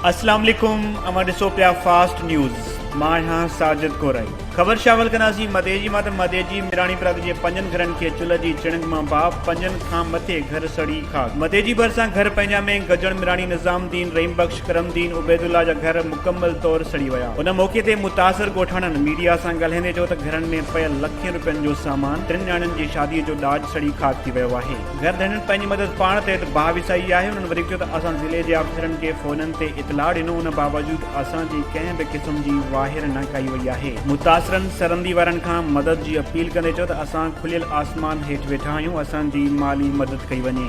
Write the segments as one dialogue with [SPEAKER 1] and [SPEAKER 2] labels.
[SPEAKER 1] अस्सलाम वालेकुम अमा ॾिसो पिया फास्ट न्यूज़ मां आहियां साजिद कोराई। ख़बर शामिल कंदासीं मदेजी मां त मदेजी मिराणी प्रांत जे 5 घरनि खे चुल्ह जी चिणग मां बाप 5 खां मथे घर सड़ी खाक। मदेजी भरिसां घर पंहिंजा में गजण मिराणी निज़ामुद्दीन रहीम बख्श करमदीन उबैदुल्ला जा घर मुकम्मल तौर सड़ी विया। उन मौक़े ते मुतासिर ॻोठाणनि मीडिया सां ॻाल्हाईंदे चयो त घरनि में पयल लखें रुपयनि जो सामान 3 ॼणनि जी शादीअ जो ॾाज सड़ी खाक थी वियो आहे। घर धणनि पंहिंजी मदद पाण ते भाउ विसाई आहे। उन्हनि वरी चयो त असां ज़िले जे अफ़सरनि खे फ़ोननि ते इतलाह ॾिनो, उन बावजूद असांजी कंहिं बि क़िस्म जी वाहिर न कई वई आहे। मुतासिरनि सरंदी वारनि खां मदद जी अपील कंदे चयो त असां खुलियल आसमान हेठि वेठा आहियूं, असांजी माली मदद कई वञे।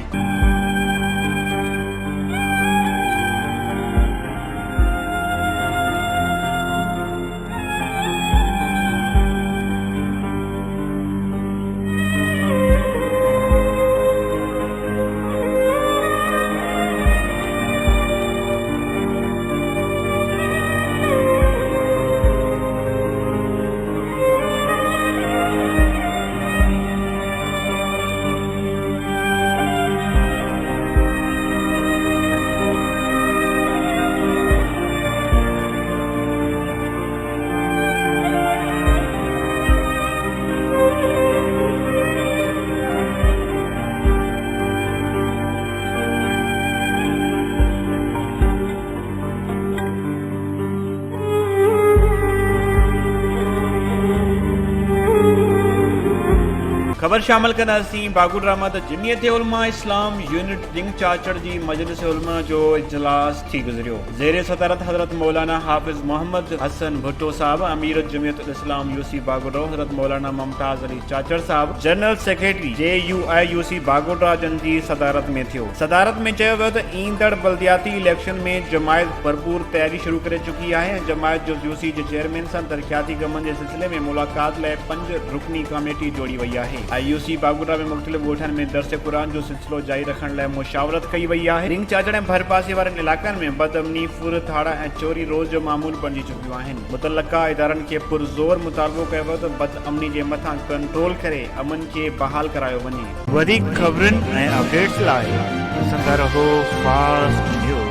[SPEAKER 1] ख़बर शामिल कंदासीं बागुड़ा मां त जमियत उलमा इस्लाम यूनिट रिंग चाचड़ जी मजलिस उलमा जो इजलास थी गुज़रियो। ज़ेर सदारत हज़रत मौलाना हाफ़िज़ मोहम्मद हसन भुट्टो साहब, अमीर जमियत इस्लाम यूसी बागुड़ा हज़रत मौलाना मुमताज़ अली चाचड़ साहब, जनरल सेक्रेटरी JUI बागुड़ा जन जी सदारत में थियो। सदारत में चयो वियो त ईंदड़ बल्दियाती इलेक्शन में जमायत भरपूर तैयारी शुरू करे चुकी आहे ऐं जमायत जो यूसी जे चेयरमैन सां तरक़ियाती कमनि जे सिलसिले में मुलाक़ात लाइ 5 रुकनी कमेटी जोड़ी वई आहे। IUC बागुड़ा में मुख़्तलिफ़ ॻोठनि में दर्स क़ुरान जो सिलसिलो जारी रखण लाइ मुशावरत कई वई आहे। रिंग चाचड़ ऐं भर पासे वारनि इलाइक़नि में बदअमनी, फुर थाड़ा ऐं चोरी रोज़ जो मामूल बणिजी चुकियूं आहिनि। मुतलका इदारनि खे पुरज़ोर मुतालबो कयो वियो त बदअमनी जे मथां कंट्रोल करे अमन खे बहाल करायो वञे। वधीक ख़बरुनि ऐं अपडेट्स लाइ ॾिसंदा रहो फास्ट न्यूज़।